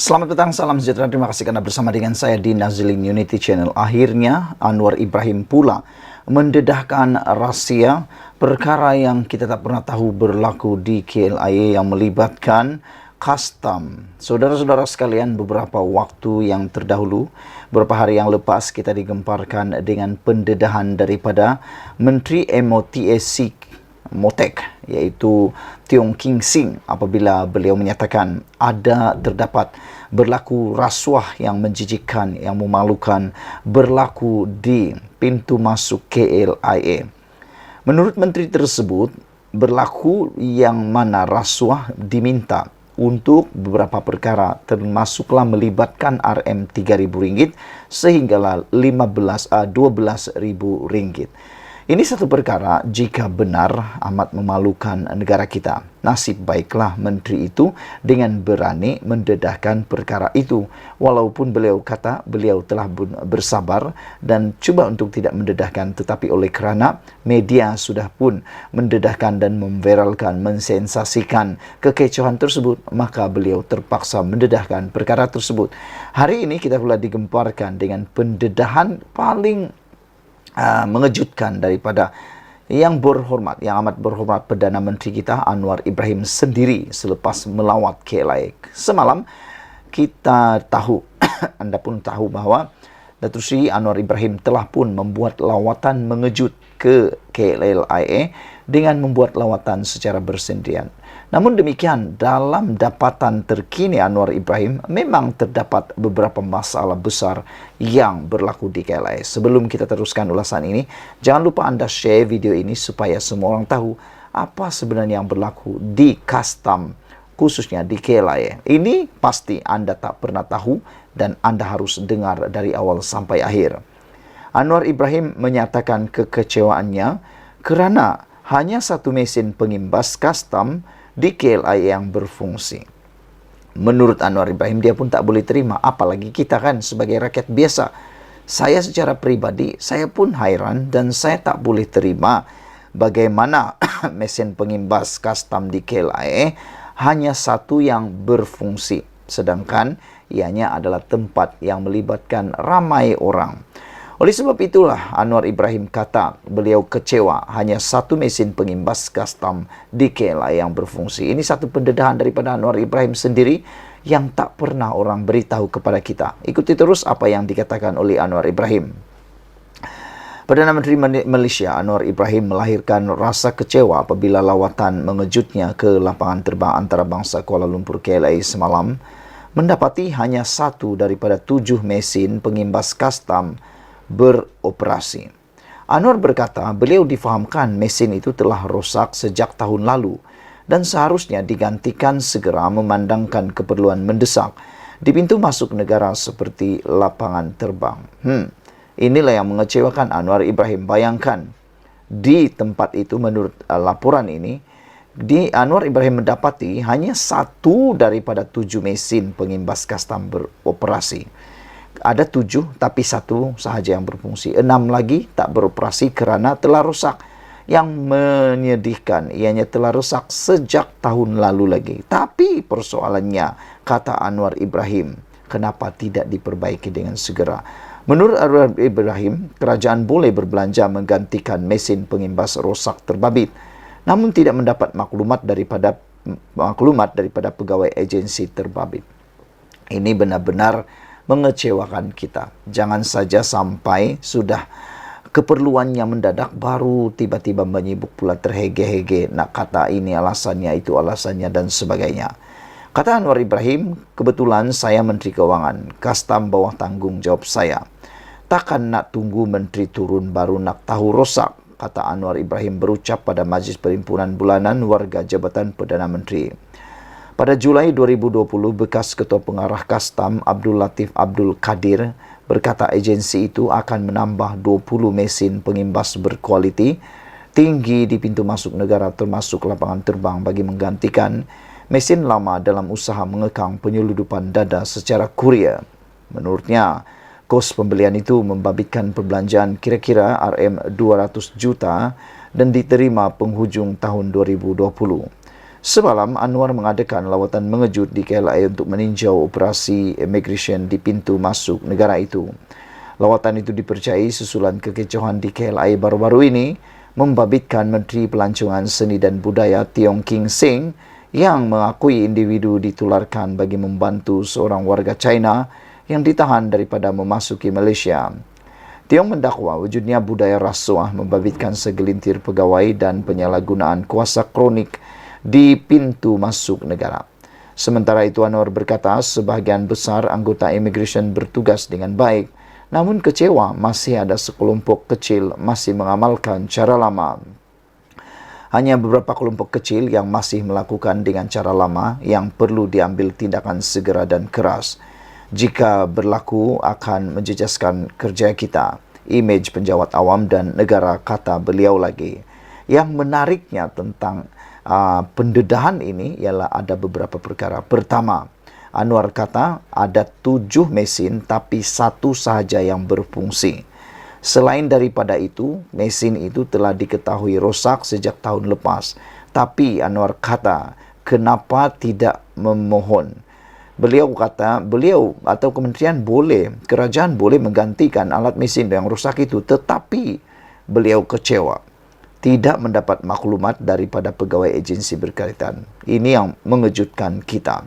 Selamat petang, salam sejahtera. Terima kasih karena bersama dengan saya di Nazilin Unity Channel. Akhirnya Anwar Ibrahim pula mendedahkan rahasia perkara yang kita tak pernah tahu berlaku di KLIA yang melibatkan custom. Saudara-saudara sekalian, beberapa waktu yang terdahulu, beberapa hari yang lepas kita digemparkan dengan pendedahan daripada Menteri MOTAC Motek, yaitu Tiong King Sing, apabila beliau menyatakan terdapat berlaku rasuah yang menjijikkan, yang memalukan berlaku di pintu masuk KLIA. Menurut menteri tersebut, berlaku yang mana rasuah diminta untuk beberapa perkara, termasuklah melibatkan RM3.000 sehinggalah 12.000 ringgit. Ini satu perkara jika benar amat memalukan negara kita. Nasib baiklah menteri itu dengan berani mendedahkan perkara itu. Walaupun beliau kata beliau telah bersabar dan cuba untuk tidak mendedahkan, tetapi oleh kerana media sudah pun mendedahkan dan memviralkan, mensensasikan kekecohan tersebut, maka beliau terpaksa mendedahkan perkara tersebut. Hari ini kita pula digemparkan dengan pendedahan paling mengejutkan daripada yang amat berhormat Perdana Menteri kita Anwar Ibrahim sendiri selepas melawat KLIA. Semalam kita tahu, anda pun tahu bahawa Datuk Seri Anwar Ibrahim telah pun membuat lawatan mengejut ke KLIA dengan membuat lawatan secara bersendirian. Namun demikian, dalam dapatan terkini Anwar Ibrahim memang terdapat beberapa masalah besar yang berlaku di KLIA. Sebelum kita teruskan ulasan ini, jangan lupa anda share video ini supaya semua orang tahu apa sebenarnya yang berlaku di custom, khususnya di KLIA. Ini pasti anda tak pernah tahu dan anda harus dengar dari awal sampai akhir. Anwar Ibrahim menyatakan kekecewaannya kerana hanya satu mesin pengimbas custom di KLIA yang berfungsi. Menurut Anwar Ibrahim, dia pun tak boleh terima, apalagi kita kan sebagai rakyat biasa. Saya secara pribadi, saya pun hairan dan saya tak boleh terima bagaimana mesin pengimbas custom di KLIA hanya satu yang berfungsi, sedangkan ianya adalah tempat yang melibatkan ramai orang. Oleh sebab itulah Anwar Ibrahim kata beliau kecewa hanya satu mesin pengimbas custom di KLIA yang berfungsi. Ini satu pendedahan daripada Anwar Ibrahim sendiri yang tak pernah orang beritahu kepada kita. Ikuti terus apa yang dikatakan oleh Anwar Ibrahim. Perdana Menteri Malaysia Anwar Ibrahim melahirkan rasa kecewa apabila lawatan mengejutnya ke lapangan terbang antarabangsa Kuala Lumpur KLIA semalam mendapati hanya satu daripada 7 mesin pengimbas custom beroperasi. Anwar berkata beliau difahamkan mesin itu telah rosak sejak tahun lalu dan seharusnya digantikan segera memandangkan keperluan mendesak di pintu masuk negara seperti lapangan terbang. Inilah yang mengecewakan Anwar Ibrahim. Bayangkan di tempat itu, menurut laporan ini, Anwar Ibrahim mendapati hanya satu daripada 7 mesin pengimbas custom beroperasi. Ada 7, tapi satu sahaja yang berfungsi. 6 lagi tak beroperasi kerana telah rosak. Yang menyedihkan, ianya telah rosak sejak tahun lalu lagi. Tapi persoalannya, kata Anwar Ibrahim, kenapa tidak diperbaiki dengan segera? Menurut Anwar Ibrahim, kerajaan boleh berbelanja menggantikan mesin pengimbas rosak terbabit, namun tidak mendapat maklumat daripada pegawai agensi terbabit. Ini benar-benar mengecewakan kita. Jangan saja sampai sudah keperluannya mendadak baru tiba-tiba menyibuk pula terhege-hege nak kata ini alasannya, itu alasannya dan sebagainya. Kata Anwar Ibrahim, kebetulan saya Menteri Keuangan, custom bawah tanggung jawab saya. Takkan nak tunggu menteri turun baru nak tahu rosak, kata Anwar Ibrahim berucap pada Majlis Perhimpunan Bulanan Warga Jabatan Perdana Menteri. Pada Julai 2020, bekas Ketua Pengarah Kastam Abdul Latif Abdul Kadir berkata agensi itu akan menambah 20 mesin pengimbas berkualiti tinggi di pintu masuk negara termasuk lapangan terbang bagi menggantikan mesin lama dalam usaha mengekang penyeludupan dada secara kurier. Menurutnya, kos pembelian itu membabitkan perbelanjaan kira-kira RM200 juta dan diterima penghujung tahun 2020. Semalam, Anwar mengadakan lawatan mengejut di KLIA untuk meninjau operasi immigration di pintu masuk negara itu. Lawatan itu dipercayai susulan kekecauan di KLIA baru-baru ini membabitkan Menteri Pelancongan Seni dan Budaya Tiong King Seng yang mengakui individu ditularkan bagi membantu seorang warga China yang ditahan daripada memasuki Malaysia. Tiong mendakwa wujudnya budaya rasuah membabitkan segelintir pegawai dan penyalahgunaan kuasa kronik di pintu masuk negara. Sementara itu, Anwar berkata sebahagian besar anggota immigration bertugas dengan baik, namun kecewa masih ada sekelompok kecil masih mengamalkan cara lama. Hanya beberapa kelompok kecil yang masih melakukan dengan cara lama yang perlu diambil tindakan segera dan keras. Jika berlaku akan menjejaskan kerja kita, imej penjawat awam dan negara, kata beliau lagi. Yang menariknya tentang pendedahan ini ialah ada beberapa perkara. Pertama, Anwar kata ada 7 mesin tapi 1 sahaja yang berfungsi. Selain daripada itu, mesin itu telah diketahui rosak sejak tahun lepas. Tapi Anwar kata, kenapa tidak memohon? Beliau kata, beliau atau kementerian boleh, kerajaan boleh menggantikan alat mesin yang rosak itu, tetapi beliau kecewa tidak mendapat maklumat daripada pegawai agensi berkaitan. Ini yang mengejutkan kita.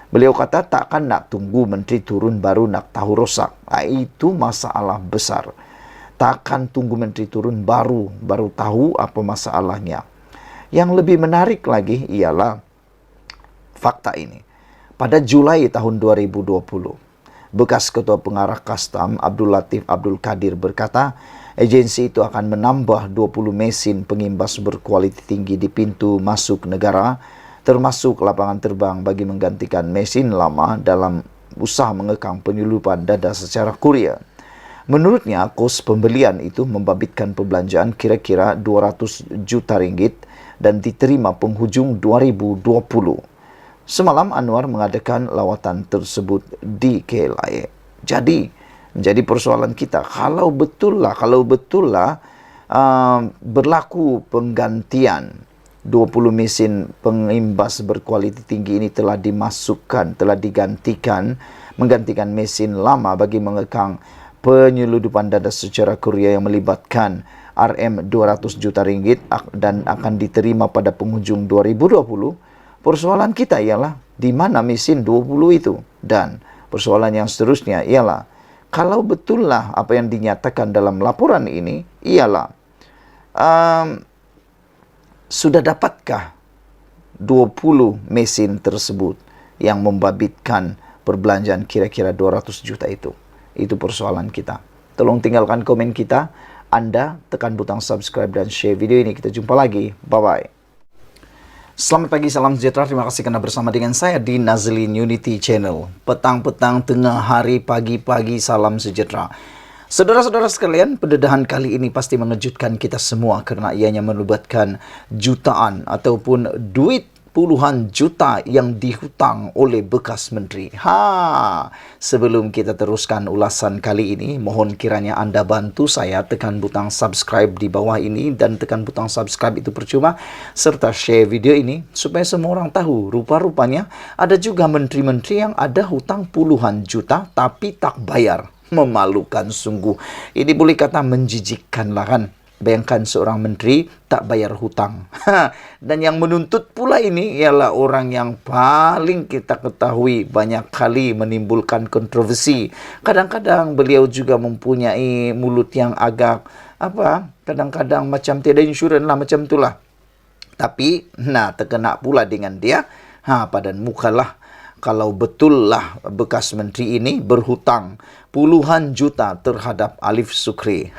Beliau kata takkan nak tunggu menteri turun baru nak tahu rosak. Itu masalah besar. Takkan tunggu menteri turun baru tahu apa masalahnya. Yang lebih menarik lagi ialah fakta ini. Pada Julai tahun 2020, bekas Ketua Pengarah Kastam Abdul Latif Abdul Kadir berkata, agensi itu akan menambah 20 mesin pengimbas berkualiti tinggi di pintu masuk negara, termasuk lapangan terbang bagi menggantikan mesin lama dalam usaha mengekang penyelundupan dada secara kurir. Menurutnya, kos pembelian itu membabitkan perbelanjaan kira-kira 200 juta ringgit dan diterima penghujung 2020. Semalam Anwar mengadakan lawatan tersebut di KLIA. Jadi, menjadi persoalan kita, kalau betul lah berlaku penggantian 20 mesin pengimbas berkualiti tinggi ini telah menggantikan mesin lama bagi mengekang penyelundupan dada secara kurir yang melibatkan RM 200 juta ringgit dan akan diterima pada penghujung 2020. Persoalan kita ialah di mana mesin 20 itu, dan persoalan yang seterusnya ialah kalau betullah apa yang dinyatakan dalam laporan ini ialah sudah dapatkah 20 mesin tersebut yang membabitkan perbelanjaan kira-kira 200 juta itu? Itu persoalan kita. Tolong tinggalkan komen kita. Anda tekan butang subscribe dan share video ini. Kita jumpa lagi. Bye-bye. Selamat pagi, salam sejahtera. Terima kasih karena bersama dengan saya di Nazlin Unity Channel. Petang-petang, tengah hari, pagi-pagi, salam sejahtera. Saudara-saudara sekalian, pendedahan kali ini pasti mengejutkan kita semua karena ianya melibatkan jutaan ataupun duit puluhan juta yang dihutang oleh bekas menteri. Sebelum kita teruskan ulasan kali ini, mohon kiranya Anda bantu saya tekan butang subscribe di bawah ini, dan tekan butang subscribe itu percuma, serta share video ini supaya semua orang tahu rupa-rupanya ada juga menteri-menteri yang ada hutang puluhan juta tapi tak bayar. Memalukan sungguh. Ini boleh kata menjijikkan lah kan. Bayangkan seorang menteri tak bayar hutang. Dan yang menuntut pula ini ialah orang yang paling kita ketahui banyak kali menimbulkan kontroversi. Kadang-kadang beliau juga mempunyai mulut yang agak kadang-kadang macam tiada insurans lah, macam itulah. Tapi terkena pula dengan dia. Padan mukalah. Kalau betullah bekas menteri ini berhutang puluhan juta terhadap Alif Sukri.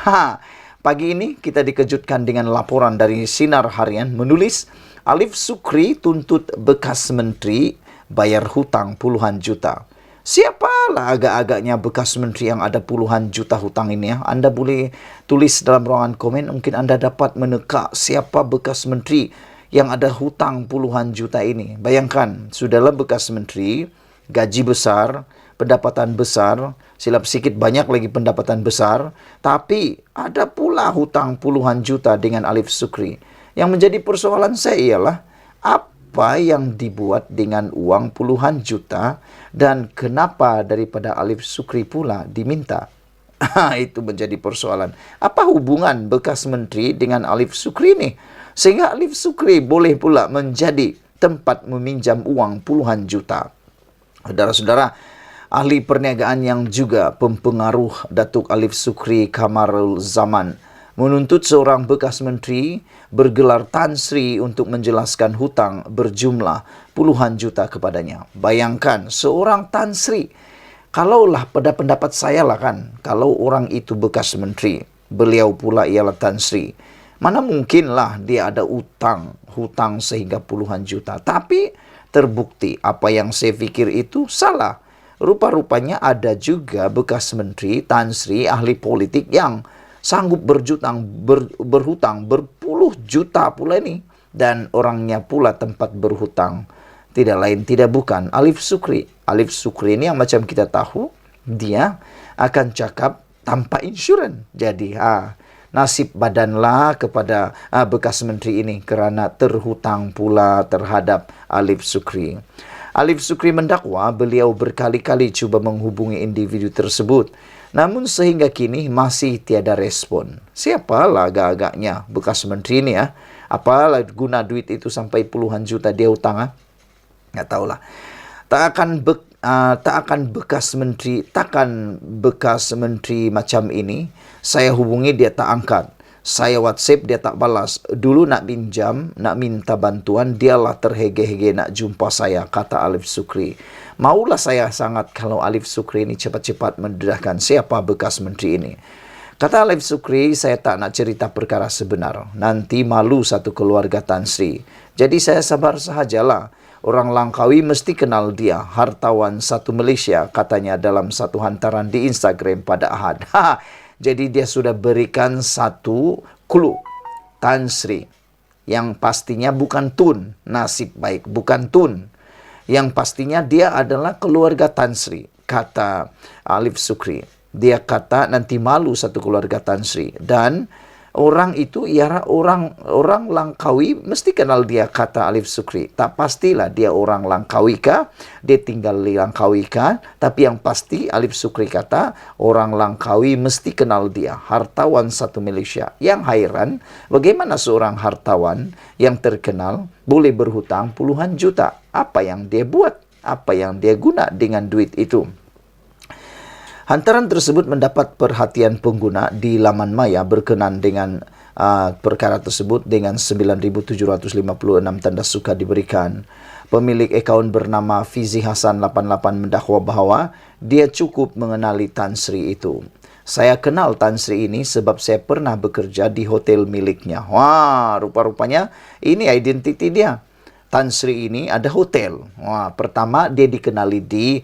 Pagi ini kita dikejutkan dengan laporan dari Sinar Harian menulis Alif Sukri tuntut bekas menteri bayar hutang puluhan juta. Siapalah agak-agaknya bekas menteri yang ada puluhan juta hutang ini ya? Anda boleh tulis dalam ruangan komen, mungkin Anda dapat meneka siapa bekas menteri yang ada hutang puluhan juta ini. Bayangkan, sudahlah bekas menteri, gaji besar, pendapatan besar, silap sikit banyak lagi pendapatan besar, tapi ada pula hutang puluhan juta dengan Alif Sukri. Yang menjadi persoalan saya ialah, apa yang dibuat dengan uang puluhan juta dan kenapa daripada Alif Sukri pula diminta? Itu menjadi persoalan. Apa hubungan bekas menteri dengan Alif Sukri ini? Sehingga Alif Sukri boleh pula menjadi tempat meminjam uang puluhan juta. Saudara-saudara, ahli perniagaan yang juga pempengaruh Datuk Alif Sukri Kamarul Zaman menuntut seorang bekas menteri bergelar Tan Sri untuk menjelaskan hutang berjumlah puluhan juta kepadanya. Bayangkan seorang Tan Sri, kalaulah pada pendapat saya lah kan, kalau orang itu bekas menteri, beliau pula ialah Tan Sri, mana mungkinlah dia ada hutang sehingga puluhan juta. Tapi terbukti apa yang saya pikir itu salah. Rupa-rupanya ada juga bekas menteri Tan Sri, ahli politik yang sanggup berhutang berpuluh juta pula ini. Dan orangnya pula tempat berhutang tidak lain tidak bukan Alif Sukri. Alif Sukri ini yang macam kita tahu, dia akan cakap tanpa insurans. Jadi nasib badanlah kepada bekas menteri ini kerana terhutang pula terhadap Alif Sukri. Alif Sukri mendakwa beliau berkali-kali cuba menghubungi individu tersebut, namun sehingga kini masih tiada respon. Siapalah agak-agaknya bekas menteri ini ya? Apalah guna duit itu sampai puluhan juta dia hutang? Nggak tahulah. Takkan bekas menteri macam ini saya hubungi dia tak angkat. Saya WhatsApp dia tak balas. Dulu nak pinjam, nak minta bantuan, dialah terhege-hege nak jumpa saya, kata Alif Sukri. Maulah saya sangat kalau Alif Sukri ini cepat-cepat mendedahkan siapa bekas menteri ini. Kata Alif Sukri, saya tak nak cerita perkara sebenar. Nanti malu satu keluarga Tan Sri. Jadi saya sabar sahajalah. Orang Langkawi mesti kenal dia, hartawan satu Malaysia, katanya dalam satu hantaran di Instagram pada Ahad. Jadi dia sudah berikan satu clue. Tan Sri, yang pastinya bukan Tun, nasib baik, bukan Tun. Yang pastinya dia adalah keluarga Tan Sri, kata Alif Sukri. Dia kata nanti malu satu keluarga Tan Sri. Dan orang itu ialah orang Langkawi, mesti kenal dia, kata Alif Sukri. Tak pastilah dia orang Langkawi kah, dia tinggal di Langkawi kah, tapi yang pasti Alif Sukri kata orang Langkawi mesti kenal dia, hartawan satu Malaysia. Yang hairan, bagaimana seorang hartawan yang terkenal boleh berhutang puluhan juta? Apa yang dia buat? Apa yang dia guna dengan duit itu? Hantaran tersebut mendapat perhatian pengguna di laman maya berkenan dengan perkara tersebut dengan 9,756 tanda suka diberikan. Pemilik akaun bernama Fizi Hasan 88 mendakwa bahawa dia cukup mengenali Tan Sri itu. Saya kenal Tan Sri ini sebab saya pernah bekerja di hotel miliknya. Wah, rupa-rupanya ini identiti dia. Tan Sri ini ada hotel. Wah, pertama dia dikenali di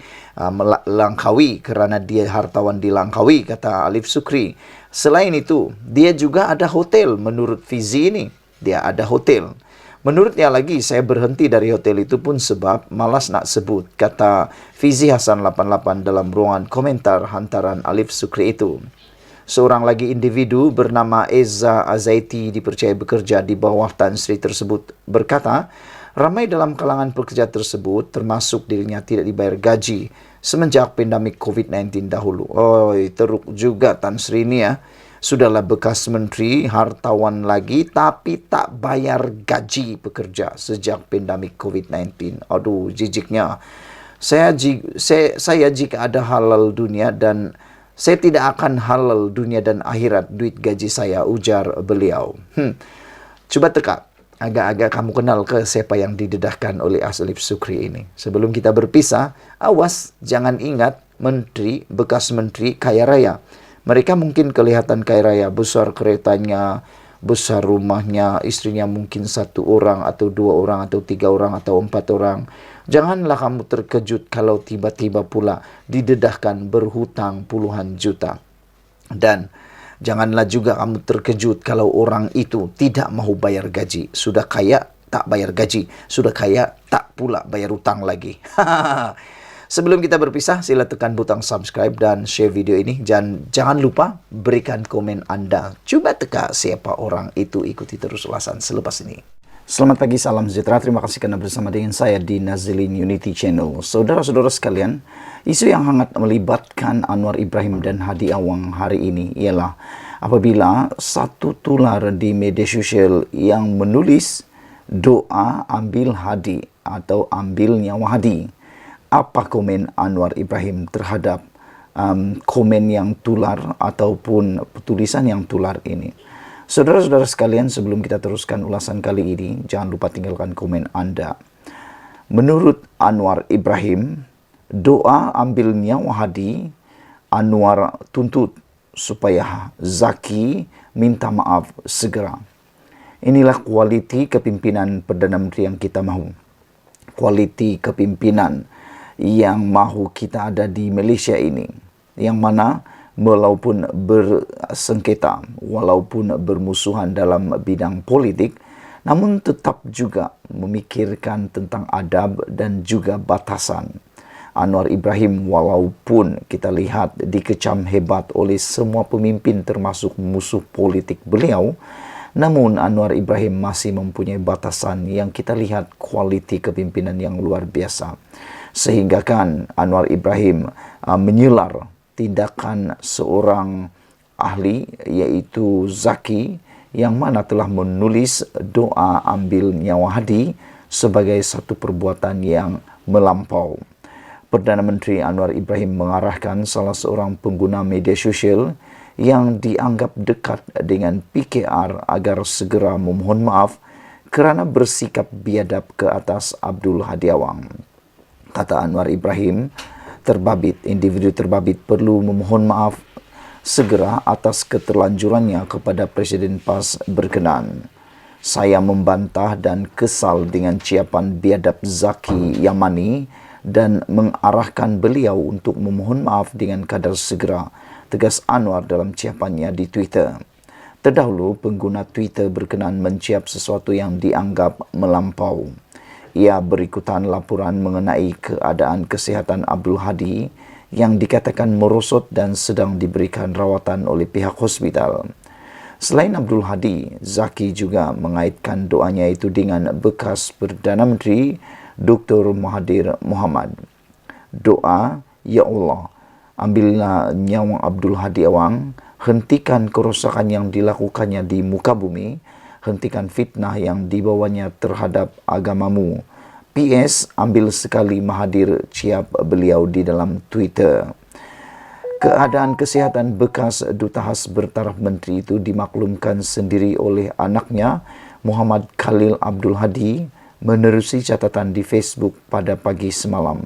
Langkawi kerana dia hartawan di Langkawi, kata Alif Sukri. Selain itu, dia juga ada hotel menurut Fizi ini. Dia ada hotel. Menurutnya lagi, saya berhenti dari hotel itu pun sebab malas nak sebut, kata Fizi Hasan 88 dalam ruangan komentar hantaran Alif Sukri itu. Seorang lagi individu bernama Eza Azaiti dipercayai bekerja di bawah Tan Sri tersebut berkata, ramai dalam kalangan pekerja tersebut, termasuk dirinya, tidak dibayar gaji semenjak pandemik COVID-19 dahulu. Oh, teruk juga Tan Sri ini ya. Sudahlah bekas menteri, hartawan lagi, tapi tak bayar gaji pekerja sejak pandemik COVID-19. Aduh, jijiknya. Saya jika ada halal dunia dan saya tidak akan halal dunia dan akhirat duit gaji saya, ujar beliau. Coba teka. Agak-agak kamu kenal ke siapa yang didedahkan oleh Alif Sukri ini? Sebelum kita berpisah, awas jangan ingat menteri, bekas menteri kaya raya. Mereka mungkin kelihatan kaya raya, besar keretanya, besar rumahnya, istrinya mungkin 1 orang atau 2 orang atau 3 orang atau 4 orang. Janganlah kamu terkejut kalau tiba-tiba pula didedahkan berhutang puluhan juta. Dan janganlah juga kamu terkejut kalau orang itu tidak mahu bayar gaji. Sudah kaya, tak bayar gaji. Sudah kaya, tak pula bayar hutang lagi. Sebelum kita berpisah, sila tekan butang subscribe dan share video ini. Jangan lupa berikan komen Anda. Cuba teka siapa orang itu, ikuti terus ulasan selepas ini. Selamat pagi, salam sejahtera. Terima kasih karena bersama dengan saya di Nazilin Unity Channel. Saudara-saudara sekalian, isu yang hangat melibatkan Anwar Ibrahim dan Hadi Awang hari ini ialah apabila satu tular di media sosial yang menulis doa ambil Hadi atau ambil nyawa Hadi. Apa komen Anwar Ibrahim terhadap komen yang tular ataupun tulisan yang tular ini? Saudara-saudara sekalian, sebelum kita teruskan ulasan kali ini, jangan lupa tinggalkan komen Anda. Menurut Anwar Ibrahim, doa ambil nyawa Hadi, Anwar tuntut supaya Zaki minta maaf segera. Inilah kualiti kepimpinan Perdana Menteri yang kita mahu. Kualiti kepimpinan yang mahu kita ada di Malaysia ini. Yang mana walaupun bersengketa, walaupun bermusuhan dalam bidang politik, namun tetap juga memikirkan tentang adab dan juga batasan. Anwar Ibrahim walaupun kita lihat dikecam hebat oleh semua pemimpin termasuk musuh politik beliau, namun Anwar Ibrahim masih mempunyai batasan yang kita lihat kualiti kepimpinan yang luar biasa. Sehingga kan Anwar Ibrahim menyular tindakan seorang ahli yaitu Zaki yang mana telah menulis doa ambil nyawa Hadi sebagai satu perbuatan yang melampau. Perdana Menteri Anwar Ibrahim mengarahkan salah seorang pengguna media sosial yang dianggap dekat dengan PKR agar segera memohon maaf kerana bersikap biadab ke atas Abdul Hadi Awang. Kata Anwar Ibrahim, individu terbabit perlu memohon maaf segera atas keterlanjurannya kepada Presiden PAS berkenan. Saya membantah dan kesal dengan ciapan biadab Zaki Yamani dan mengarahkan beliau untuk memohon maaf dengan kadar segera, tegas Anwar dalam ciapannya di Twitter. Terdahulu, pengguna Twitter berkenan menciap sesuatu yang dianggap melampau. Ia berikutan laporan mengenai keadaan kesihatan Abdul Hadi yang dikatakan merosot dan sedang diberikan rawatan oleh pihak hospital. Selain Abdul Hadi, Zaki juga mengaitkan doanya itu dengan bekas Perdana Menteri Dr. Mahathir Mohamad. Doa, Ya Allah, ambillah nyawa Abdul Hadi Awang, hentikan kerosakan yang dilakukannya di muka bumi, hentikan fitnah yang dibawanya terhadap agamamu. PS, ambil sekali Mahathir, ciap beliau di dalam Twitter. Keadaan kesihatan bekas Duta Khas bertaraf menteri itu dimaklumkan sendiri oleh anaknya, Muhammad Khalil Abdul Hadi, menerusi catatan di Facebook pada pagi semalam.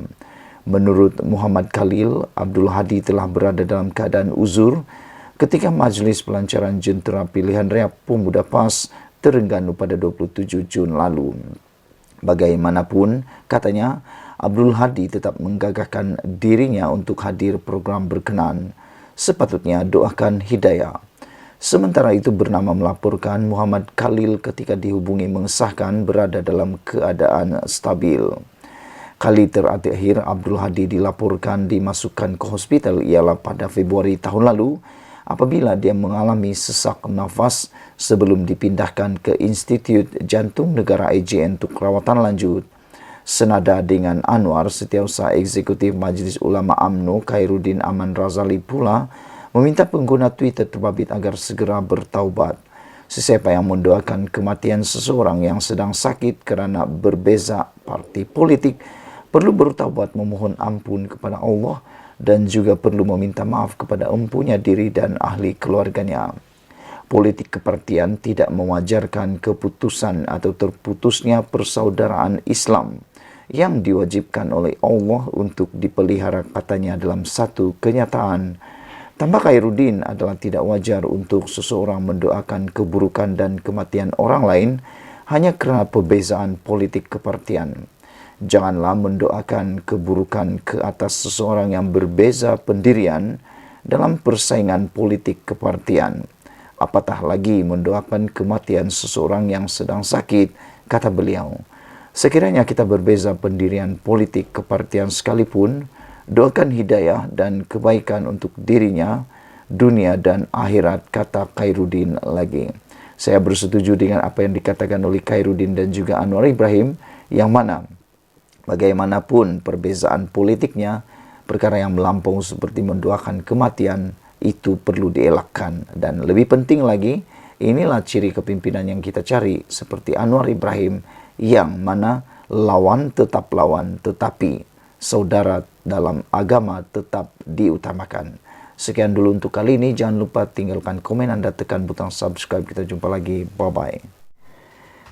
Menurut Muhammad Khalil, Abdul Hadi telah berada dalam keadaan uzur ketika Majlis Pelancaran Jentera Pilihan Raya Pemuda PAS Terengganu pada 27 Jun lalu. Bagaimanapun, katanya, Abdul Hadi tetap menggagahkan dirinya untuk hadir program berkenan. Sepatutnya doakan hidayah. Sementara itu bernama melaporkan Muhammad Khalil ketika dihubungi mengesahkan berada dalam keadaan stabil. Kali terakhir Abdul Hadi dilaporkan dimasukkan ke hospital ialah pada Februari tahun lalu apabila dia mengalami sesak nafas sebelum dipindahkan ke Institut Jantung Negara IJN untuk rawatan lanjut. Senada dengan Anwar, Setiausaha Eksekutif Majlis Ulama UMNO Khairuddin Aman Razali pula meminta pengguna Twitter terbabit agar segera bertaubat. Sesiapa yang mendoakan kematian seseorang yang sedang sakit kerana berbeza parti politik perlu bertaubat memohon ampun kepada Allah dan juga perlu meminta maaf kepada empunya diri dan ahli keluarganya. Politik kepartian tidak mewajarkan keputusan atau terputusnya persaudaraan Islam yang diwajibkan oleh Allah untuk dipelihara, katanya dalam satu kenyataan. Tambah Khairuddin adalah tidak wajar untuk seseorang mendoakan keburukan dan kematian orang lain hanya kerana perbezaan politik kepartian. Janganlah mendoakan keburukan ke atas seseorang yang berbeza pendirian dalam persaingan politik kepartian. Apatah lagi mendoakan kematian seseorang yang sedang sakit, kata beliau. Sekiranya kita berbeza pendirian politik kepartian sekalipun, doakan hidayah dan kebaikan untuk dirinya, dunia dan akhirat, kata Khairuddin lagi. Saya bersetuju dengan apa yang dikatakan oleh Khairuddin dan juga Anwar Ibrahim, yang mana bagaimanapun perbezaan politiknya, perkara yang melampau seperti mendoakan kematian itu perlu dielakkan. Dan lebih penting lagi, inilah ciri kepimpinan yang kita cari, seperti Anwar Ibrahim, yang mana lawan tetap lawan, tetapi saudara dalam agama tetap diutamakan. Sekian dulu untuk kali ini. Jangan lupa tinggalkan komen Anda, tekan butang subscribe. Kita jumpa lagi. Bye-bye.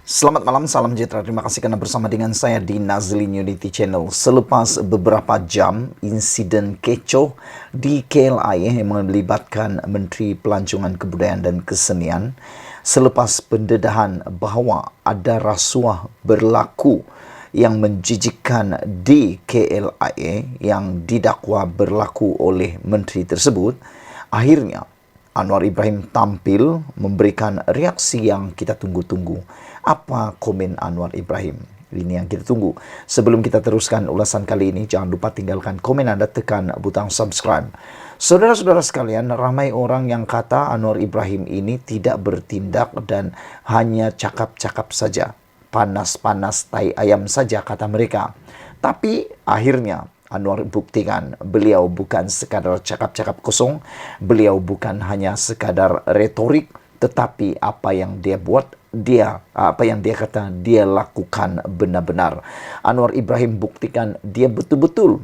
Selamat malam, salam sejahtera. Terima kasih karena bersama dengan saya di Nazlin Unity Channel. Selepas beberapa jam insiden kecoh di KLI yang melibatkan Menteri Pelancongan Kebudayaan dan Kesenian, selepas pendedahan bahawa ada rasuah berlaku yang menjijikkan di KLIA yang didakwa berlaku oleh menteri tersebut, akhirnya Anwar Ibrahim tampil memberikan reaksi yang kita tunggu-tunggu. Apa komen Anwar Ibrahim? Ini yang kita tunggu. Sebelum kita teruskan ulasan kali ini, jangan lupa tinggalkan komen Anda, tekan butang subscribe. Saudara-saudara sekalian, ramai orang yang kata Anwar Ibrahim ini tidak bertindak dan hanya cakap-cakap saja. Panas-panas tai ayam saja kata mereka. Tapi akhirnya Anwar buktikan beliau bukan sekadar cakap-cakap kosong, beliau bukan hanya sekadar retorik, tetapi apa yang dia buat, apa yang dia kata, dia lakukan benar-benar. Anwar Ibrahim buktikan dia betul-betul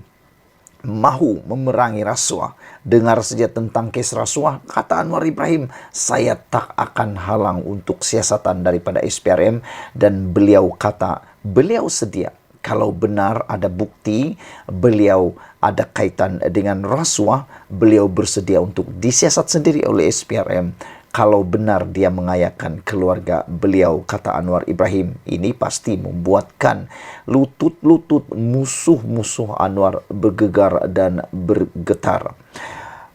mahu memerangi rasuah. Dengar saja tentang kes rasuah, kata Anwar Ibrahim, saya tak akan halang untuk siasatan daripada SPRM, dan beliau kata beliau sedia. Kalau benar ada bukti beliau ada kaitan dengan rasuah, beliau bersedia untuk disiasat sendiri oleh SPRM. Kalau benar dia mengayakan keluarga beliau, kata Anwar Ibrahim, ini pasti membuatkan lutut-lutut musuh-musuh Anwar bergegar dan bergetar.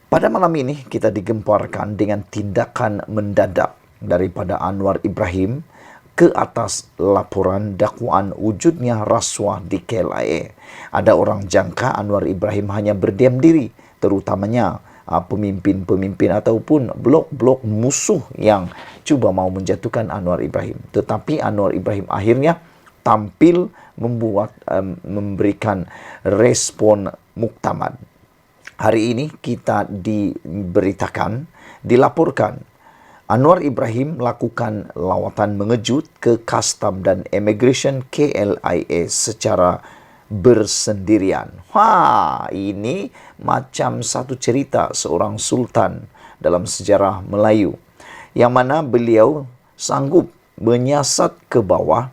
Pada malam ini kita digemparkan dengan tindakan mendadak daripada Anwar Ibrahim ke atas laporan dakwaan wujudnya rasuah di KLIA. Ada orang jangka Anwar Ibrahim hanya berdiam diri, terutamanya pemimpin-pemimpin ataupun blok-blok musuh yang cuba mau menjatuhkan Anwar Ibrahim. Tetapi Anwar Ibrahim akhirnya tampil memberikan respon muktamad. Hari ini kita dilaporkan Anwar Ibrahim melakukan lawatan mengejut ke Custom dan Immigration KLIA secara bersendirian. Ini macam satu cerita seorang sultan dalam sejarah Melayu, yang mana beliau sanggup menyiasat ke bawah,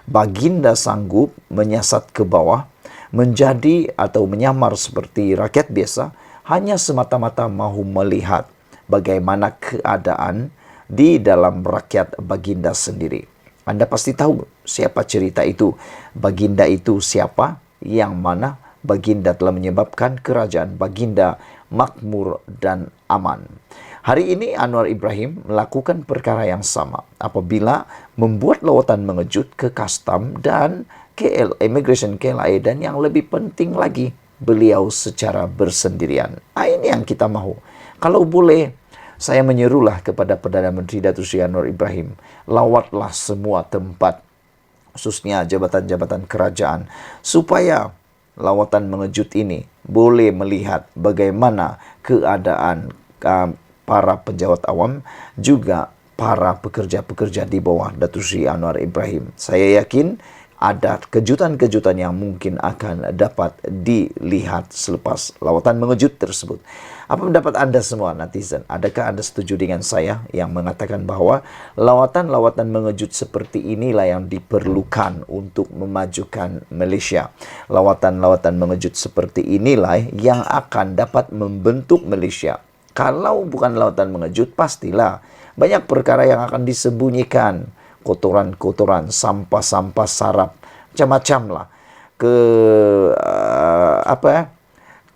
baginda sanggup menyiasat ke bawah, menjadi atau menyamar seperti rakyat biasa, hanya semata-mata mahu melihat bagaimana keadaan di dalam rakyat baginda sendiri. Anda pasti tahu siapa cerita itu. Baginda itu siapa? Yang mana baginda telah menyebabkan kerajaan baginda makmur dan aman. Hari ini Anwar Ibrahim melakukan perkara yang sama apabila membuat lawatan mengejut ke Custom dan Immigration KLIA, dan yang lebih penting lagi, beliau secara bersendirian. Ini yang kita mahu. Kalau boleh, saya menyerulah kepada Perdana Menteri Datuk Seri Anwar Ibrahim, lawatlah semua tempat, khususnya jabatan-jabatan kerajaan, supaya lawatan mengejut ini boleh melihat bagaimana keadaan para pejabat awam, juga para pekerja-pekerja di bawah Datuk Seri Anwar Ibrahim. Saya yakin ada kejutan-kejutan yang mungkin akan dapat dilihat selepas lawatan mengejut tersebut. Apa pendapat Anda semua netizen? Adakah Anda setuju dengan saya yang mengatakan bahwa lawatan-lawatan mengejut seperti inilah yang diperlukan untuk memajukan Malaysia? Lawatan-lawatan mengejut seperti inilah yang akan dapat membentuk Malaysia. Kalau bukan lawatan mengejut, pastilah banyak perkara yang akan disembunyikan. Kotoran-kotoran, sampah-sampah sarap, macam-macam lah.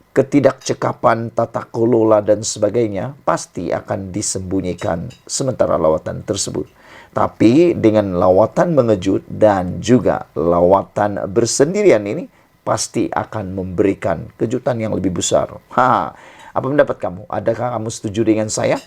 Ketidakcekapan tata kelola dan sebagainya pasti akan disembunyikan sementara lawatan tersebut. Tapi dengan lawatan mengejut dan juga lawatan bersendirian ini pasti akan memberikan kejutan yang lebih besar. Apa pendapat kamu? Adakah kamu setuju dengan saya?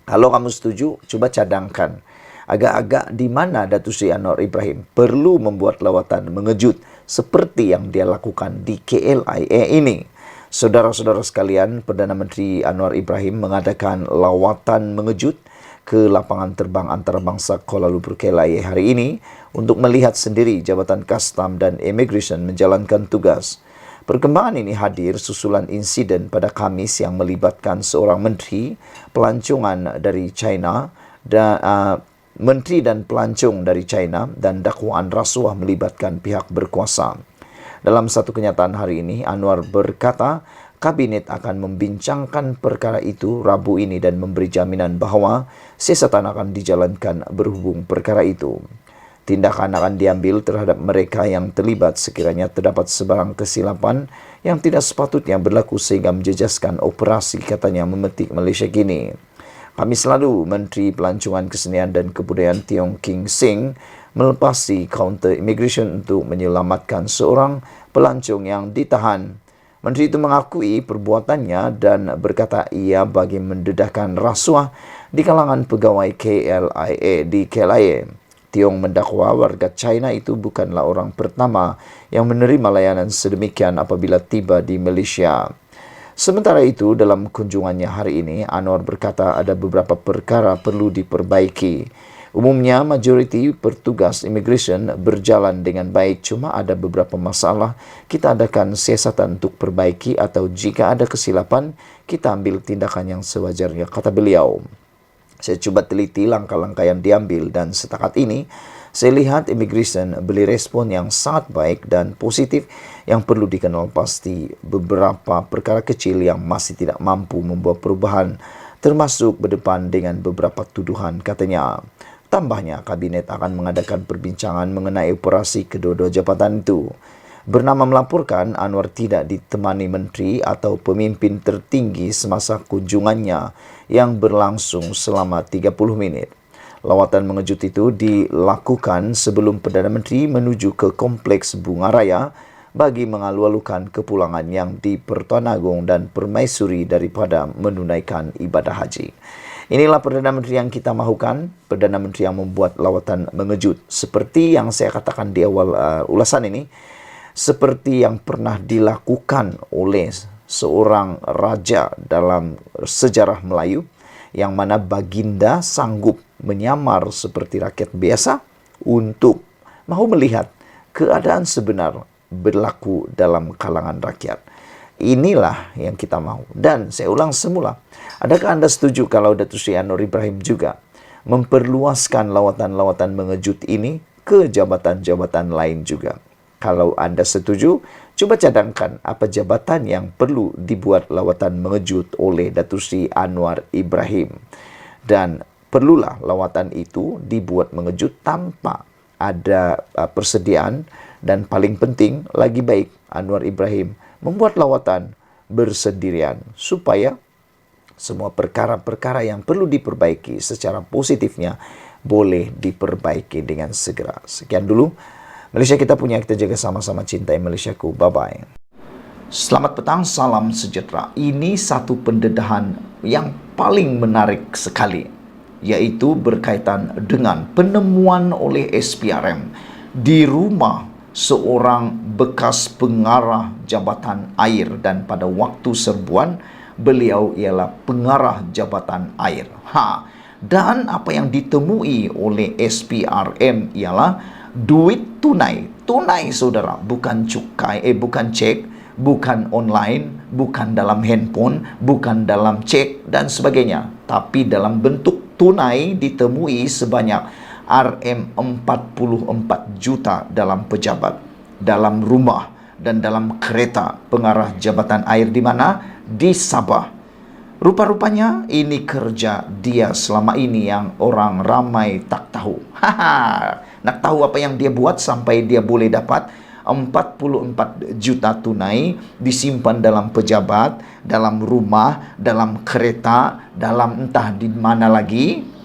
Kalau kamu setuju, coba cadangkan. Agak-agak di mana Datuk Seri Anwar Ibrahim perlu membuat lawatan mengejut seperti yang dia lakukan di KLIA ini. Saudara-saudara sekalian, Perdana Menteri Anwar Ibrahim mengadakan lawatan mengejut ke lapangan terbang antarabangsa Kuala Lumpur KLIA hari ini untuk melihat sendiri Jabatan Kastam dan Immigration menjalankan tugas. Perkembangan ini hadir susulan insiden pada Khamis yang melibatkan seorang menteri, pelancongan dari China dan menteri dan pelancong dari China dan dakwaan rasuah melibatkan pihak berkuasa. Dalam satu kenyataan hari ini, Anwar berkata Kabinet akan membincangkan perkara itu Rabu ini dan memberi jaminan bahawa siasatan akan dijalankan berhubung perkara itu. Tindakan akan diambil terhadap mereka yang terlibat sekiranya terdapat sebarang kesilapan yang tidak sepatutnya berlaku sehingga menjejaskan operasi, katanya, memetik Malaysia kini. Khamis lalu, Menteri Pelancongan Kesenian dan Kebudayaan Tiong King Sing melepasi kaunter immigration untuk menyelamatkan seorang pelancong yang ditahan. Menteri itu mengakui perbuatannya dan berkata ia bagi mendedahkan rasuah di kalangan pegawai KLIA di KLIA. Tiong mendakwa warga China itu bukanlah orang pertama yang menerima layanan sedemikian apabila tiba di Malaysia. Sementara itu, dalam kunjungannya hari ini, Anwar berkata ada beberapa perkara perlu diperbaiki. Umumnya, majoriti petugas immigration berjalan dengan baik, cuma ada beberapa masalah. Kita adakan siasatan untuk perbaiki atau jika ada kesilapan, kita ambil tindakan yang sewajarnya, kata beliau. Saya cuba teliti langkah-langkah yang diambil dan setakat ini, saya lihat immigration beri respon yang sangat baik dan positif. Yang perlu dikenal pasti beberapa perkara kecil yang masih tidak mampu membawa perubahan, termasuk berdepan dengan beberapa tuduhan, katanya. Tambahnya, Kabinet akan mengadakan perbincangan mengenai operasi kedua-dua jabatan itu. Bernama melaporkan, Anwar tidak ditemani menteri atau pemimpin tertinggi semasa kunjungannya yang berlangsung selama 30 menit. Lawatan mengejut itu dilakukan sebelum Perdana Menteri menuju ke Kompleks Bunga Raya bagi mengalu-alukan kepulangan yang di Pertuan Agong dan Permaisuri daripada menunaikan ibadah haji. Inilah Perdana Menteri yang kita mahukan, Perdana Menteri yang membuat lawatan mengejut. Seperti yang saya katakan di awal ulasan ini, seperti yang pernah dilakukan oleh seorang raja dalam sejarah Melayu, yang mana baginda sanggup menyamar seperti rakyat biasa untuk mahu melihat keadaan sebenar berlaku dalam kalangan rakyat. Inilah yang kita mahu. Dan saya ulang semula, adakah anda setuju kalau Datuk Seri Anwar Ibrahim juga memperluaskan lawatan-lawatan mengejut ini ke jabatan-jabatan lain juga? Kalau anda setuju, cuba cadangkan apa jabatan yang perlu dibuat lawatan mengejut oleh Datuk Seri Anwar Ibrahim. Dan perlulah lawatan itu dibuat mengejut tanpa ada persediaan, dan paling penting, lagi baik Anwar Ibrahim membuat lawatan bersendirian supaya semua perkara-perkara yang perlu diperbaiki secara positifnya boleh diperbaiki dengan segera. Sekian dulu. Malaysia kita punya, kita jaga sama-sama, cintai Malaysiaku. Bye-bye. Selamat petang, salam sejahtera. Ini satu pendedahan yang paling menarik sekali, yaitu berkaitan dengan penemuan oleh SPRM di rumah seorang bekas pengarah Jabatan Air, dan pada waktu serbuan beliau ialah pengarah Jabatan Air. Dan apa yang ditemui oleh SPRM ialah duit tunai, saudara, bukan cukai, bukan cek, bukan online, bukan dalam handphone, bukan dalam cek dan sebagainya, tapi dalam bentuk tunai ditemui sebanyak RM44 juta dalam pejabat, dalam rumah dan dalam kereta pengarah Jabatan Air di mana? Di Sabah. Rupa-rupanya ini kerja dia selama ini yang orang ramai tak tahu. Nak tahu apa yang dia buat sampai dia boleh dapat 44 juta tunai disimpan dalam pejabat, dalam rumah, dalam kereta, dalam entah di mana lagi.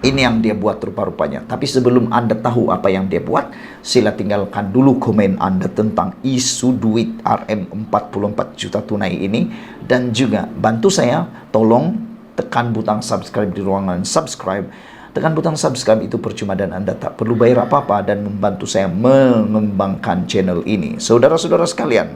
Ini yang dia buat rupa-rupanya. Tapi sebelum anda tahu apa yang dia buat, sila tinggalkan dulu komen anda tentang isu duit RM44 juta tunai ini. Dan juga bantu saya, tolong tekan butang subscribe di ruangan subscribe Tekan butang subscribe, itu percuma dan Anda tak perlu bayar apa-apa dan membantu saya mengembangkan channel ini. Saudara-saudara sekalian,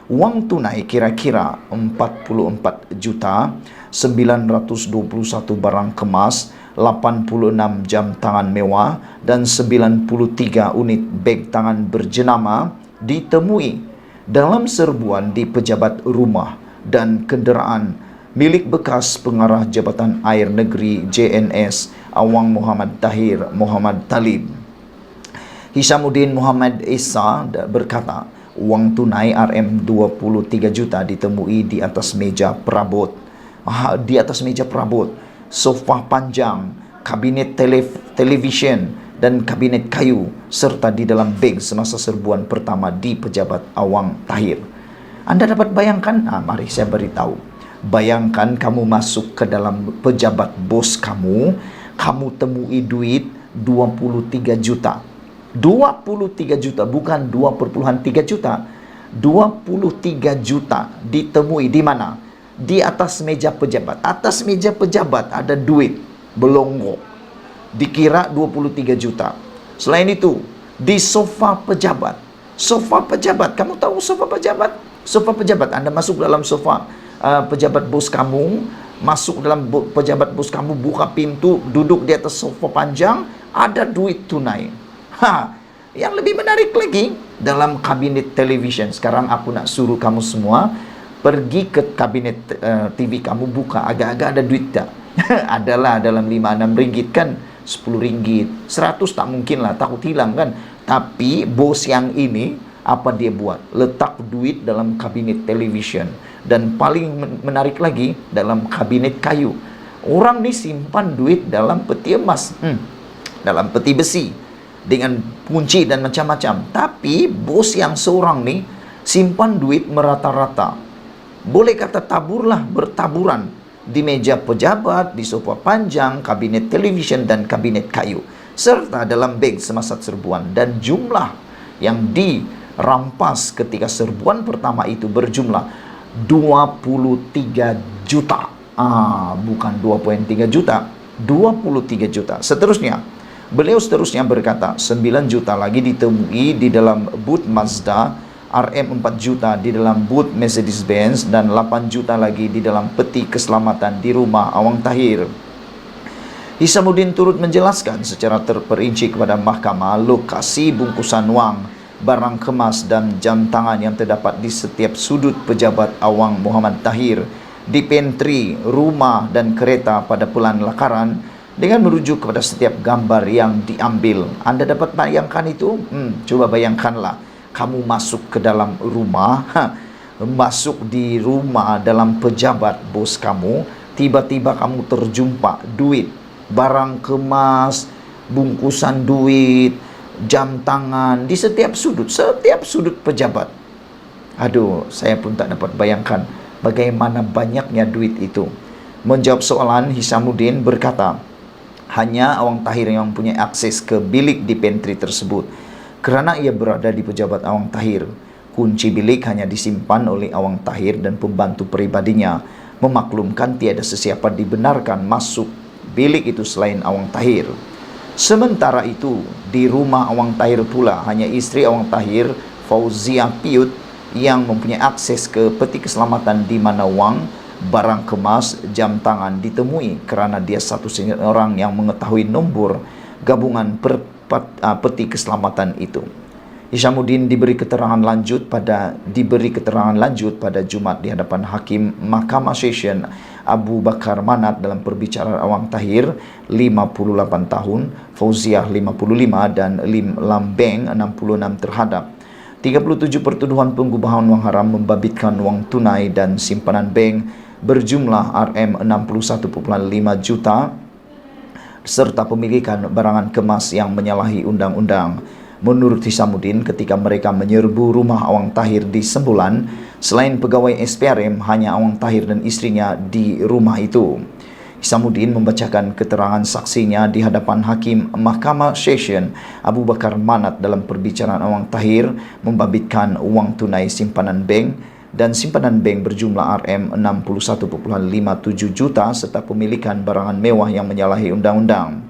uang tunai kira-kira 44 juta, 921 barang kemas, 86 jam tangan mewah, dan 93 unit beg tangan berjenama ditemui dalam serbuan di pejabat rumah dan kenderaan milik bekas pengarah Jabatan Air Negeri JNS Awang Muhammad Tahir Muhammad Talib. Hishamuddin Muhammad Esa berkata, uang tunai RM23 juta ditemui di atas meja perabot. Di atas meja perabot, sofa panjang, kabinet televisyen, dan kabinet kayu, serta di dalam beg semasa serbuan pertama di pejabat Awang Tahir. Anda dapat bayangkan? Mari saya beritahu. Bayangkan kamu masuk ke dalam pejabat bos kamu temui duit 23 juta. 23 juta, bukan 2,3 juta. 23 juta ditemui di mana? Di atas meja pejabat. Atas meja pejabat ada duit belongo. Dikira 23 juta. Selain itu, di sofa pejabat. Sofa pejabat, kamu tahu sofa pejabat? Sofa pejabat, Anda masuk dalam sofa pejabat bos kamu, masuk dalam pejabat bos kamu, buka pintu, duduk di atas sofa panjang, ada duit tunai. Yang lebih menarik lagi, dalam kabinet television. Sekarang aku nak suruh kamu semua pergi ke kabinet TV kamu, buka, agak-agak ada duit tak? Adalah dalam 5-6 ringgit kan, 10 ringgit, 100 tak mungkin lah, takut hilang kan. Tapi bos yang ini, apa dia buat? Letak duit dalam kabinet television. Dan paling menarik lagi, dalam kabinet kayu. Orang ni simpan duit dalam peti emas, dalam peti besi, dengan kunci dan macam-macam. Tapi bos yang seorang ni simpan duit merata-rata. Boleh kata taburlah, bertaburan di meja pejabat, di sofa panjang, kabinet televisyen, dan kabinet kayu, serta dalam beg semasa serbuan. Dan jumlah yang dirampas ketika serbuan pertama itu berjumlah 23 juta. Bukan 2,3 juta, 23 juta. Seterusnya, beliau berkata, 9 juta lagi ditemui di dalam boot Mazda, RM 4 juta di dalam boot Mercedes-Benz, dan 8 juta lagi di dalam peti keselamatan di rumah Awang Tahir. Hishamuddin turut menjelaskan secara terperinci kepada mahkamah lokasi bungkusan wang, barang kemas, dan jam tangan yang terdapat di setiap sudut pejabat Awang Muhammad Tahir, di pantry, rumah, dan kereta pada Pulan Lakaran, dengan merujuk kepada setiap gambar yang diambil. Anda dapat bayangkan itu? Coba bayangkanlah, kamu masuk ke dalam rumah, masuk di rumah dalam pejabat bos kamu, tiba-tiba kamu terjumpa duit, barang kemas, bungkusan duit, jam tangan di setiap sudut pejabat. Aduh, saya pun tak dapat bayangkan bagaimana banyaknya duit itu. Menjawab soalan, Hishamuddin berkata, hanya Awang Tahir yang mempunyai akses ke bilik di pantry tersebut. Kerana ia berada di pejabat Awang Tahir, kunci bilik hanya disimpan oleh Awang Tahir dan pembantu peribadinya. Memaklumkan tiada sesiapa dibenarkan masuk bilik itu selain Awang Tahir. Sementara itu, di rumah Awang Tahir pula, hanya isteri Awang Tahir, Fauzia Piut, yang mempunyai akses ke peti keselamatan di mana wang, barang kemas, jam tangan ditemui, kerana dia satu-satunya orang yang mengetahui nombor gabungan peti keselamatan itu. Hishamuddin diberi keterangan lanjut pada Jumat di hadapan Hakim Mahkamah Session Abu Bakar Manat dalam perbicaraan Awang Tahir 58 tahun, Fauziah 55 dan Lim Lambeng 66 terhadap 37 pertuduhan pengubahan wang haram, membabitkan wang tunai dan simpanan bank berjumlah RM 61,5 juta serta pemilikan barangan kemas yang menyalahi undang-undang. Menurut Hishamuddin, ketika mereka menyerbu rumah Awang Tahir di Sembulan, selain pegawai SPRM, hanya Awang Tahir dan istrinya di rumah itu. Hishamuddin membacakan keterangan saksinya di hadapan Hakim Mahkamah Session Abu Bakar Manat dalam perbicaraan Awang Tahir, membabitkan uang tunai simpanan bank dan simpanan bank berjumlah RM 61,57 juta serta pemilikan barangan mewah yang menyalahi undang-undang.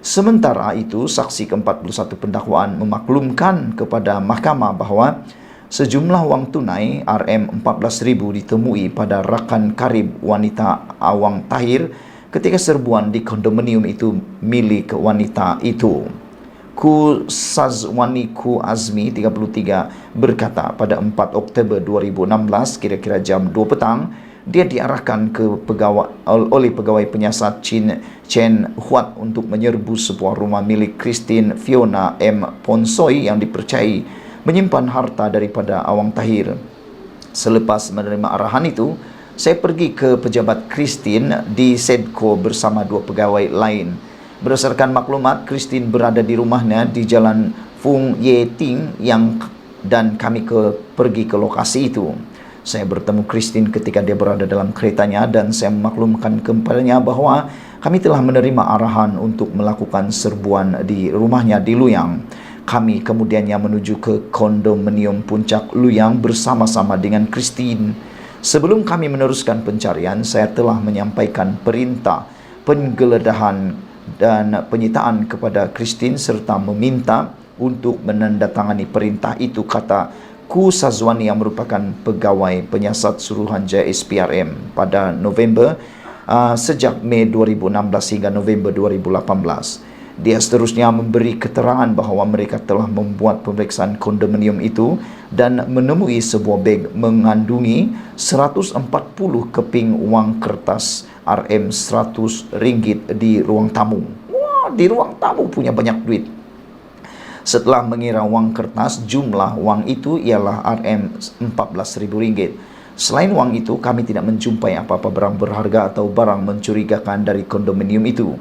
Sementara itu, saksi ke-41 pendakwaan memaklumkan kepada mahkamah bahawa sejumlah wang tunai RM14,000 ditemui pada rakan karib wanita Awang Tahir ketika serbuan di kondominium itu milik wanita itu. Ku Sazwani Ku Azmi 33 berkata pada 4 Oktober 2016 kira-kira jam 2 petang dia diarahkan oleh pegawai penyiasat Chen Huat untuk menyerbu sebuah rumah milik Christine Fiona M. Ponsoi yang dipercayai menyimpan harta daripada Awang Tahir. Selepas menerima arahan itu, saya pergi ke pejabat Christine di Sedco bersama 2 pegawai lain. Berdasarkan maklumat, Christine berada di rumahnya di Jalan Fung Ye Ting dan kami pergi ke lokasi itu. Saya bertemu Christine ketika dia berada dalam keretanya dan saya memaklumkan kepadanya bahwa kami telah menerima arahan untuk melakukan serbuan di rumahnya di Luyang. Kami kemudiannya menuju ke kondominium Puncak Luyang bersama-sama dengan Christine. Sebelum kami meneruskan pencarian, saya telah menyampaikan perintah penggeledahan dan penyitaan kepada Christine serta meminta untuk menandatangani perintah itu, kata Ku Sazwani yang merupakan pegawai penyiasat Suruhanjaya SPRM pada November sejak Mei 2016 hingga November 2018. Dia seterusnya memberi keterangan bahawa mereka telah membuat pemeriksaan kondominium itu dan menemui sebuah beg mengandungi 140 keping wang kertas RM100 di ruang tamu. Wah, di ruang tamu punya banyak duit. Setelah mengira wang kertas, jumlah wang itu ialah RM14.000. Selain wang itu, kami tidak menjumpai apa-apa barang berharga atau barang mencurigakan dari kondominium itu.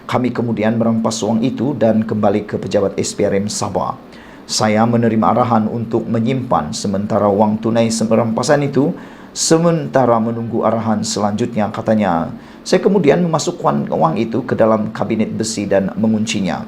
Kami kemudian merampas wang itu dan kembali ke pejabat SPRM Sabah. Saya menerima arahan untuk menyimpan sementara wang tunai rampasan itu sementara menunggu arahan selanjutnya, katanya. Saya kemudian memasukkan wang itu ke dalam kabinet besi dan menguncinya.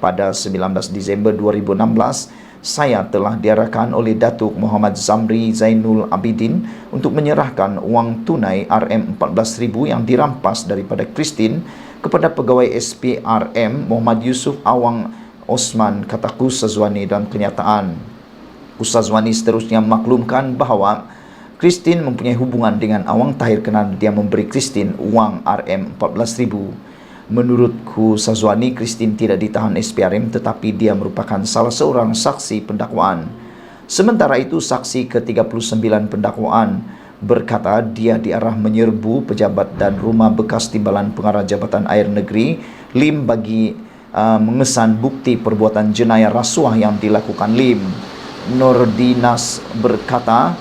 Pada 19 Disember 2016, saya telah diarahkan oleh Datuk Muhammad Zamri Zainul Abidin untuk menyerahkan wang tunai RM14,000 yang dirampas daripada Christine kepada pegawai SPRM Muhammad Yusuf Awang Osman, kata Ku Sazwani dalam kenyataan. Ku Sazwani seterusnya memaklumkan bahawa Christine mempunyai hubungan dengan Awang Tahir kerana dia memberi Christine wang RM14,000. Menurut Ku Sazwani, Christine tidak ditahan SPRM tetapi dia merupakan salah seorang saksi pendakwaan. Sementara itu, saksi ke-39 pendakwaan berkata dia diarah menyerbu pejabat dan rumah bekas timbalan pengarah Jabatan Air Negeri LIM bagi mengesan bukti perbuatan jenayah rasuah yang dilakukan LIM. Nordinas berkata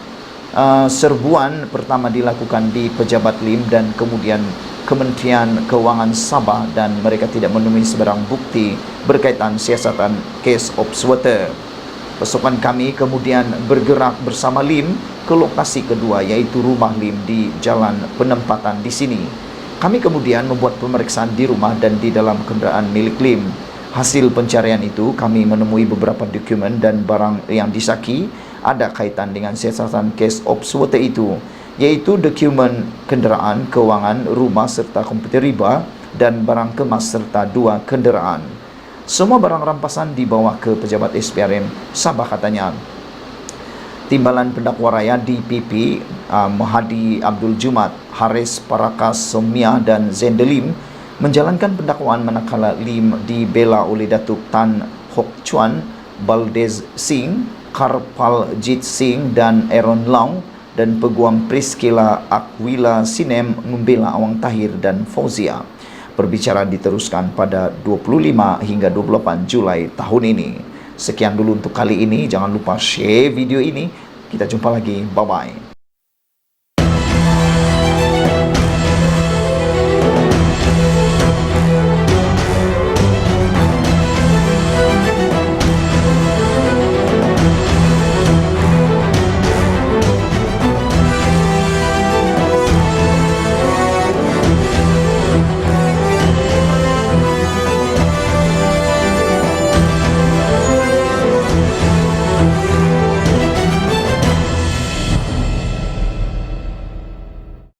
serbuan pertama dilakukan di pejabat LIM dan kemudian Kementerian Keuangan Sabah dan mereka tidak menemui sebarang bukti berkaitan siasatan case of water. Pasukan kami kemudian bergerak bersama LIM ke lokasi kedua, iaitu rumah LIM di Jalan Penempatan di sini. Kami kemudian membuat pemeriksaan di rumah dan di dalam kenderaan milik LIM. Hasil pencarian itu, kami menemui beberapa dokumen dan barang yang disaki ada kaitan dengan siasatan case of water itu, yaitu dokumen kenderaan, kewangan, rumah serta komputer riba dan barang kemas serta 2 kenderaan. Semua barang rampasan dibawa ke pejabat SPRM Sabah, katanya. Timbalan pendakwa raya DPP Mahadi Abdul Jumat, Haris Parakas Somia dan Zendelim menjalankan pendakwaan manakala LIM dibela oleh Datuk Tan Hock Chuan, Baldez Singh, Karpal Jit Singh dan Aaron Lau, dan Peguam Priscilla Akwila Sinem membela Awang Tahir dan Fauzia. Perbicaraan diteruskan pada 25 hingga 28 Julai tahun ini. Sekian dulu untuk kali ini. Jangan lupa share video ini. Kita jumpa lagi. Bye-bye.